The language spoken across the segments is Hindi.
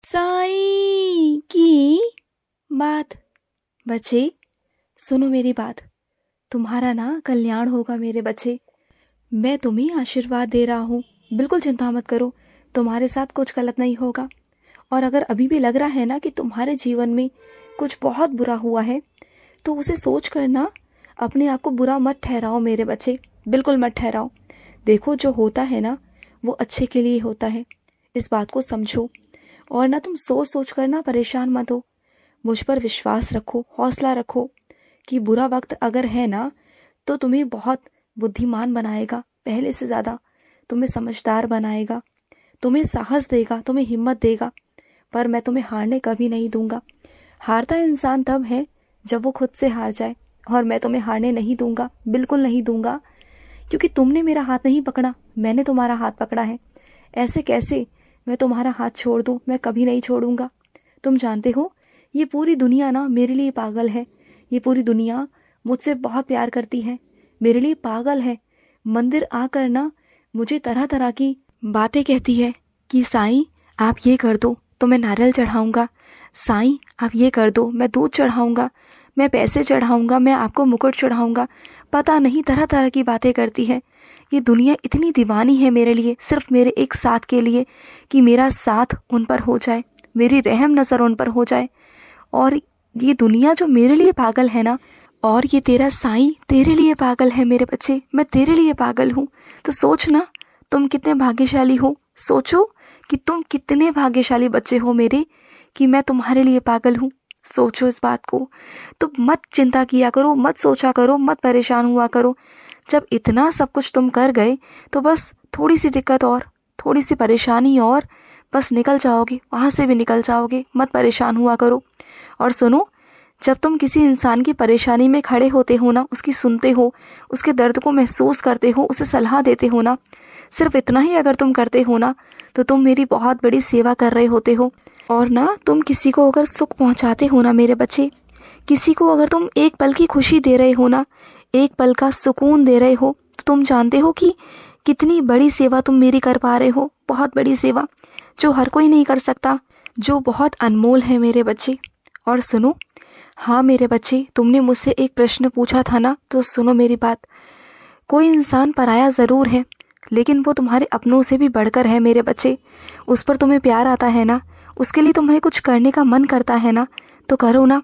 साईं की बात। बच्चे सुनो मेरी बात, तुम्हारा ना कल्याण होगा मेरे बच्चे। मैं तुम्हें आशीर्वाद दे रहा हूँ, बिल्कुल चिंता मत करो, तुम्हारे साथ कुछ गलत नहीं होगा। और अगर अभी भी लग रहा है ना कि तुम्हारे जीवन में कुछ बहुत बुरा हुआ है, तो उसे सोच कर ना अपने आप को बुरा मत ठहराओ मेरे बच्चे, बिल्कुल मत ठहराओ। देखो जो होता है ना वो अच्छे के लिए होता है, इस बात को समझो। और ना तुम सोच सोच कर ना परेशान मत हो, मुझ पर विश्वास रखो, हौसला रखो कि बुरा वक्त अगर है ना तो तुम्हें बहुत बुद्धिमान बनाएगा, पहले से ज़्यादा तुम्हें समझदार बनाएगा, तुम्हें साहस देगा, तुम्हें हिम्मत देगा। पर मैं तुम्हें हारने कभी नहीं दूंगा। हारता इंसान तब है जब वो खुद से हार जाए, और मैं तुम्हें हारने नहीं दूंगा, बिल्कुल नहीं दूंगा। क्योंकि तुमने मेरा हाथ नहीं पकड़ा, मैंने तुम्हारा हाथ पकड़ा है। ऐसे कैसे मैं तुम्हारा हाथ छोड़ दूं? मैं कभी नहीं छोड़ूंगा। तुम जानते हो ये पूरी दुनिया ना मेरे लिए पागल है, ये पूरी दुनिया मुझसे बहुत प्यार करती है, मेरे लिए पागल है। मंदिर आकर ना मुझे तरह तरह की बातें कहती है कि साईं आप ये कर दो तो मैं नारियल चढ़ाऊंगा, साईं आप ये कर दो मैं दूध चढ़ाऊंगा, मैं पैसे चढ़ाऊंगा, मैं आपको मुकुट चढ़ाऊंगा। पता नहीं तरह तरह की बातें करती है। ये दुनिया इतनी दीवानी है मेरे लिए, सिर्फ मेरे एक साथ के लिए, कि मेरा साथ उन पर हो जाए, मेरी रहम नज़र उन पर हो जाए। और ये दुनिया जो मेरे लिए पागल है ना, और ये तेरा साईं तेरे लिए पागल है मेरे बच्चे, मैं तेरे लिए पागल हूँ। तो सोच ना तुम कितने भाग्यशाली हो, सोचो कि तुम कितने भाग्यशाली बच्चे हो मेरे, कि मैं तुम्हारे लिए पागल हूँ। सोचो इस बात को। तो मत चिंता किया करो, मत सोचा करो, मत परेशान हुआ करो। जब इतना सब कुछ तुम कर गए तो बस थोड़ी सी दिक्कत और, थोड़ी सी परेशानी और, बस निकल जाओगे, वहाँ से भी निकल जाओगे। मत परेशान हुआ करो। और सुनो, जब तुम किसी इंसान की परेशानी में खड़े होते हो ना, उसकी सुनते हो, उसके दर्द को महसूस करते हो, उसे सलाह देते हो ना, सिर्फ इतना ही अगर तुम करते हो ना तो तुम मेरी बहुत बड़ी सेवा कर रहे होते हो। और ना तुम किसी को अगर सुख पहुंचाते हो ना मेरे बच्चे, किसी को अगर तुम एक पल की खुशी दे रहे हो ना, एक पल का सुकून दे रहे हो, तो तुम जानते हो कि कितनी बड़ी सेवा तुम मेरी कर पा रहे हो। बहुत बड़ी सेवा जो हर कोई नहीं कर सकता, जो बहुत अनमोल है मेरे बच्चे। और सुनो, हाँ मेरे बच्चे, तुमने मुझसे एक प्रश्न पूछा था ना, तो सुनो मेरी बात। कोई इंसान पराया ज़रूर है, लेकिन वो तुम्हारे अपनों से भी बढ़कर है मेरे बच्चे। उस पर तुम्हें प्यार आता है ना, उसके लिए तुम्हें कुछ करने का मन करता है ना, तो करो ना,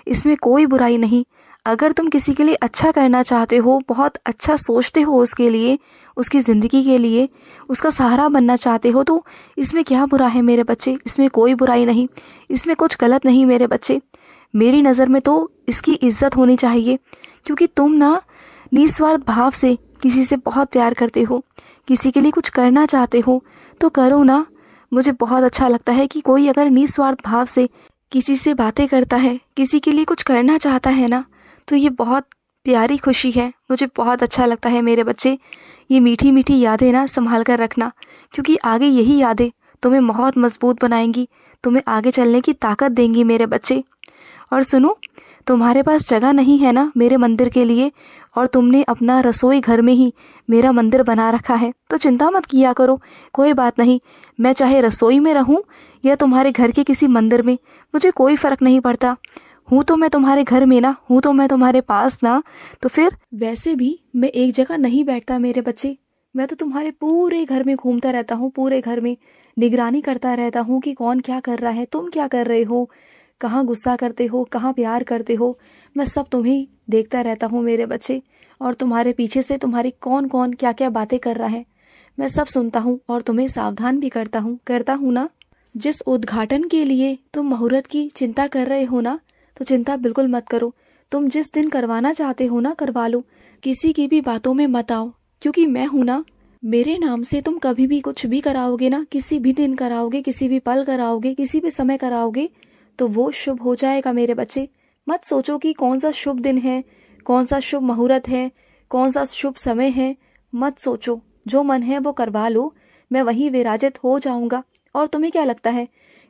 इसमें कोई बुराई नहीं। अगर तुम किसी के लिए अच्छा करना चाहते हो, बहुत अच्छा सोचते हो उसके लिए, उसकी ज़िंदगी के लिए, उसका सहारा बनना चाहते हो, तो इसमें क्या बुरा है मेरे बच्चे? इसमें कोई बुराई नहीं, इसमें कुछ गलत नहीं मेरे बच्चे। मेरी नज़र में तो इसकी इज्जत होनी चाहिए, क्योंकि तुम ना निस्वार्थ भाव से किसी से बहुत प्यार करते हो, किसी के लिए कुछ करना चाहते हो, तो करो ना। मुझे बहुत अच्छा लगता है कि कोई अगर निस्वार्थ भाव से किसी से बातें करता है, किसी के लिए कुछ करना चाहता है ना, तो ये बहुत प्यारी खुशी है। मुझे बहुत अच्छा लगता है मेरे बच्चे। ये मीठी मीठी यादें ना संभाल कर रखना, क्योंकि आगे यही यादें तुम्हें बहुत मजबूत बनाएंगी, तुम्हें आगे चलने की ताकत देंगी मेरे बच्चे। और सुनो, तुम्हारे पास जगह नहीं है ना मेरे मंदिर के लिए, और तुमने अपना रसोई घर में ही मेरा मंदिर बना रखा है, तो चिंता मत किया करो, कोई बात नहीं। मैं चाहे रसोई में रहूं या तुम्हारे घर के किसी मंदिर में, मुझे कोई फ़र्क नहीं पड़ता। हूँ तो मैं तुम्हारे घर में ना, हूँ तो मैं तुम्हारे पास ना, तो फिर वैसे भी मैं एक जगह नहीं बैठता मेरे बच्चे। मैं तो तुम्हारे पूरे घर में घूमता रहता हूँ, पूरे घर में निगरानी करता रहता हूँ कि कौन क्या कर रहा है, तुम क्या कर रहे हो, कहाँ गुस्सा करते हो, कहाँ प्यार करते हो। मैं सब तुम्हें देखता रहता हूँ मेरे बच्चे। और तुम्हारे पीछे से तुम्हारी कौन कौन क्या क्या बातें कर रहा है, मैं सब सुनता हूँ और तुम्हें सावधान भी करता हूँ ना। जिस उद्घाटन के लिए तुम मुहूर्त की चिंता कर रहे हो ना, तो चिंता बिल्कुल मत करो। तुम जिस दिन करवाना चाहते हो ना, करवा लो, किसी की भी बातों में मत आओ, क्योंकि मैं हूं ना। मेरे नाम से तुम कभी भी कुछ भी कराओगे ना, किसी भी दिन कराओगे, किसी भी पल कराओगे, किसी भी समय कराओगे, तो वो शुभ हो जाएगा मेरे बच्चे। मत सोचो कि कौन सा शुभ दिन है, कौन सा शुभ मुहूर्त है, कौन सा शुभ समय है, मत सोचो। जो मन है वो करवा लो, मैं वहीं विराजित हो जाऊंगा। और तुम्हें क्या लगता है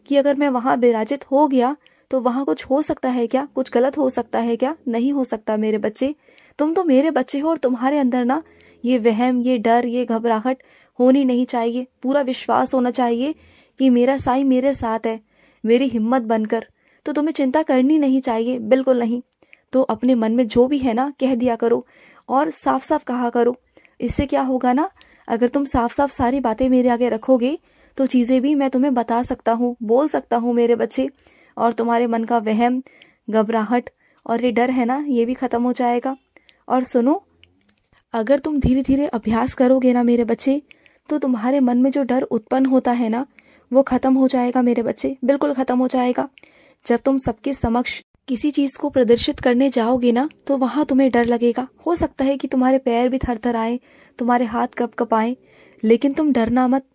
कि अगर मैं वहां विराजित हो गया तो वहां कुछ हो सकता है क्या, कुछ गलत हो सकता है क्या? नहीं हो सकता मेरे बच्चे। तुम तो मेरे बच्चे हो, और तुम्हारे अंदर ना ये वहम, ये डर, ये घबराहट होनी नहीं चाहिए। पूरा विश्वास होना चाहिए कि मेरा साईं मेरे साथ है, मेरी हिम्मत बनकर, तो तुम्हें चिंता करनी नहीं चाहिए, बिल्कुल नहीं। तो अपने मन में जो भी है ना कह दिया करो और साफ साफ कहा करो। इससे क्या होगा ना, अगर तुम साफ साफ सारी बातें मेरे आगे रखोगे तो चीज़ें भी मैं तुम्हें बता सकता हूँ, बोल सकता हूँ मेरे बच्चे, और तुम्हारे मन का वहम, घबराहट और ये डर है ना, ये भी ख़त्म हो जाएगा। और सुनो, अगर तुम धीरे धीरे अभ्यास करोगे ना मेरे बच्चे, तो तुम्हारे मन में जो डर उत्पन्न होता है ना वो ख़त्म हो जाएगा मेरे बच्चे, बिल्कुल ख़त्म हो जाएगा। जब तुम सबके समक्ष किसी चीज़ को प्रदर्शित करने जाओगे ना तो वहाँ तुम्हें डर लगेगा। हो सकता है कि तुम्हारे पैर भी थर-थर आए, तुम्हारे हाथ कँप-कँपाएं, लेकिन तुम डरना मत।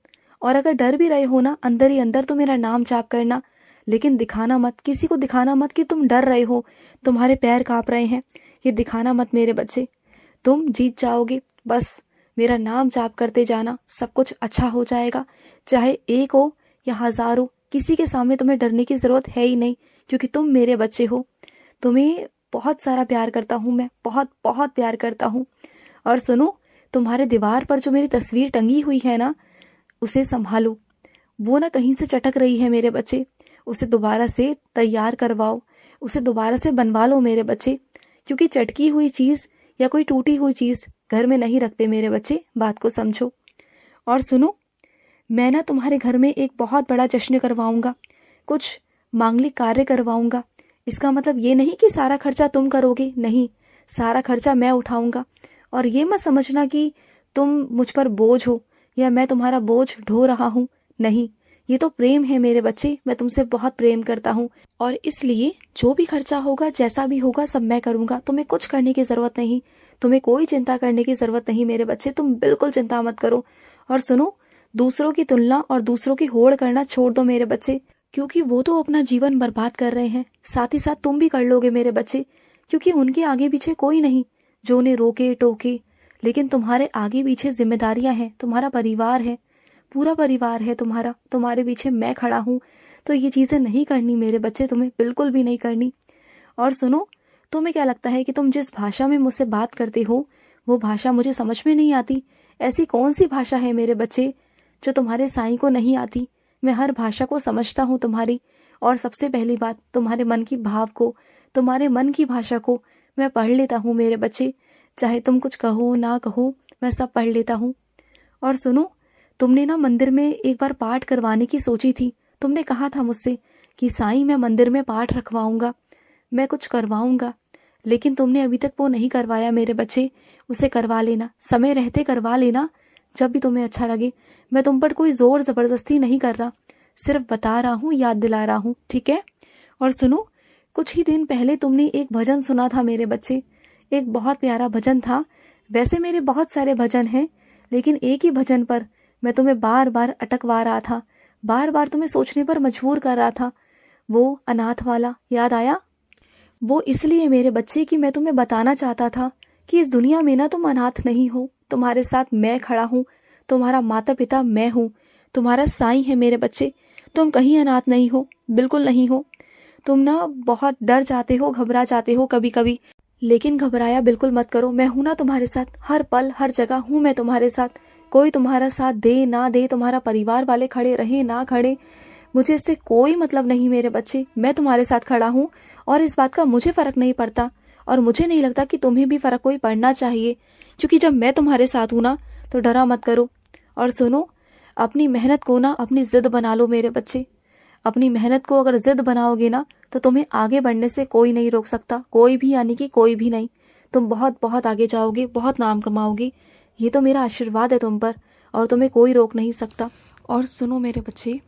और अगर डर भी रहे हो ना, अंदर ही अंदर तो मेरा नाम जाप करना, लेकिन दिखाना मत, किसी को दिखाना मत कि तुम डर रहे हो, तुम्हारे पैर काँप रहे हैं, ये दिखाना मत मेरे बच्चे। तुम जीत जाओगे, बस मेरा नाम जाप करते जाना, सब कुछ अच्छा हो जाएगा। चाहे एक हो या हजार हो, किसी के सामने तुम्हें डरने की ज़रूरत है ही नहीं, क्योंकि तुम मेरे बच्चे हो। तुम्हें बहुत सारा प्यार करता हूँ मैं, बहुत बहुत प्यार करता हूँ। और सुनो, तुम्हारे दीवार पर जो मेरी तस्वीर टंगी हुई है ना, उसे संभालो, वो ना कहीं से चटक रही है मेरे बच्चे, उसे दोबारा से तैयार करवाओ, उसे दोबारा से बनवा लो मेरे बच्चे, क्योंकि चटकी हुई चीज़ या कोई टूटी हुई चीज़ घर में नहीं रखते मेरे बच्चे, बात को समझो। और सुनो, मैं ना तुम्हारे घर में एक बहुत बड़ा जश्न करवाऊंगा, कुछ मांगलिक कार्य करवाऊंगा। इसका मतलब ये नहीं कि सारा खर्चा तुम करोगे, नहीं, सारा खर्चा मैं उठाऊंगा। और ये मत समझना कि तुम मुझ पर बोझ हो या मैं तुम्हारा बोझ ढो रहा हूँ, नहीं, ये तो प्रेम है मेरे बच्चे, मैं तुमसे बहुत प्रेम करता हूँ और इसलिए जो भी खर्चा होगा, जैसा भी होगा, सब मैं करूँगा। तुम्हें कुछ करने की ज़रूरत नहीं, तुम्हें कोई चिंता करने की ज़रूरत नहीं मेरे बच्चे, तुम बिल्कुल चिंता मत करो। और सुनो, दूसरों की तुलना और दूसरों की होड़ करना छोड़ दो मेरे बच्चे, क्योंकि वो तो अपना जीवन बर्बाद कर रहे हैं, साथ ही साथ तुम भी कर लोगे मेरे बच्चे, क्योंकि उनके आगे पीछे कोई नहीं जो उन्हें रोके टोके। लेकिन तुम्हारे आगे पीछे जिम्मेदारियां हैं, तुम्हारा परिवार है, पूरा परिवार है तुम्हारा, तुम्हारे पीछे मैं खड़ा हूँ। तो ये चीज़ें नहीं करनी मेरे बच्चे, तुम्हें बिल्कुल भी नहीं करनी। और सुनो, तुम्हें क्या लगता है कि तुम जिस भाषा में मुझसे बात करते हो वो भाषा मुझे समझ में नहीं आती? ऐसी कौन सी भाषा है मेरे बच्चे जो तुम्हारे साईं को नहीं आती? मैं हर भाषा को समझता हूँ तुम्हारी, और सबसे पहली बात, तुम्हारे मन की भाव को, तुम्हारे मन की भाषा को मैं पढ़ लेता हूँ मेरे बच्चे। चाहे तुम कुछ कहो ना कहो, मैं सब पढ़ लेता हूँ। और सुनो, तुमने ना मंदिर में एक बार पाठ करवाने की सोची थी, तुमने कहा था मुझसे कि साईं मैं मंदिर में पाठ रखवाऊंगा, मैं कुछ करवाऊंगा, लेकिन तुमने अभी तक वो नहीं करवाया मेरे बच्चे। उसे करवा लेना, समय रहते करवा लेना, जब भी तुम्हें अच्छा लगे। मैं तुम पर कोई जोर ज़बरदस्ती नहीं कर रहा, सिर्फ बता रहा हूँ, याद दिला रहा हूँ, ठीक है? और सुनो, कुछ ही दिन पहले तुमने एक भजन सुना था मेरे बच्चे, एक बहुत प्यारा भजन था। वैसे मेरे बहुत सारे भजन हैं, लेकिन एक ही भजन पर मैं तुम्हें बार बार अटकवा रहा था, बार बार तुम्हें सोचने पर मजबूर कर रहा था। वो अनाथ वाला याद आया? वो इसलिए मेरे बच्चे कि मैं तुम्हें बताना चाहता था कि इस दुनिया में ना तुम अनाथ नहीं हो, तुम्हारे साथ मैं खड़ा हूँ, तुम्हारा माता पिता मैं हूँ, तुम्हारा साईं है मेरे बच्चे, तुम कहीं अनाथ नहीं हो, बिल्कुल नहीं हो। तुम ना बहुत डर जाते हो, घबरा जाते हो कभी कभी, लेकिन घबराया बिल्कुल मत करो, मैं हूं ना तुम्हारे साथ, हर पल हर जगह हूं मैं तुम्हारे साथ। कोई तुम्हारा साथ दे ना दे, तुम्हारा परिवार वाले खड़े रहे ना खड़े, मुझे इससे कोई मतलब नहीं मेरे बच्चे, मैं तुम्हारे साथ खड़ा हूँ और इस बात का मुझे फ़र्क नहीं पड़ता, और मुझे नहीं लगता कि तुम्हें भी फ़र्क कोई पड़ना चाहिए, क्योंकि जब मैं तुम्हारे साथ हूँ ना तो डरा मत करो। और सुनो, अपनी मेहनत को ना अपनी ज़िद बना लो मेरे बच्चे, अपनी मेहनत को अगर ज़िद बनाओगे ना तो तुम्हें आगे बढ़ने से कोई नहीं रोक सकता, कोई भी, यानी कि कोई भी नहीं। तुम बहुत बहुत आगे जाओगे, बहुत नाम कमाओगे, ये तो मेरा आशीर्वाद है तुम पर, और तुम्हें कोई रोक नहीं सकता। और सुनो मेरे बच्चे,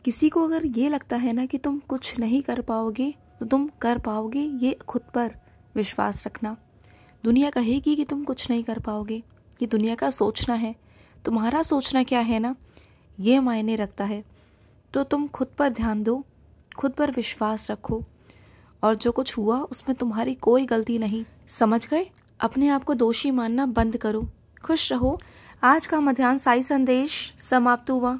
किसी को अगर ये लगता है ना कि तुम कुछ नहीं कर पाओगे तो तुम कर पाओगे, ये खुद पर विश्वास रखना। दुनिया कहेगी कि तुम कुछ नहीं कर पाओगे, ये दुनिया का सोचना है, तुम्हारा सोचना क्या है ना, ये मायने रखता है। तो तुम खुद पर ध्यान दो, खुद पर विश्वास रखो, और जो कुछ हुआ उसमें तुम्हारी कोई गलती नहीं, समझ गए? अपने आप को दोषी मानना बंद करो। खुश रहो। आज का मध्याह्न साई संदेश समाप्त हुआ।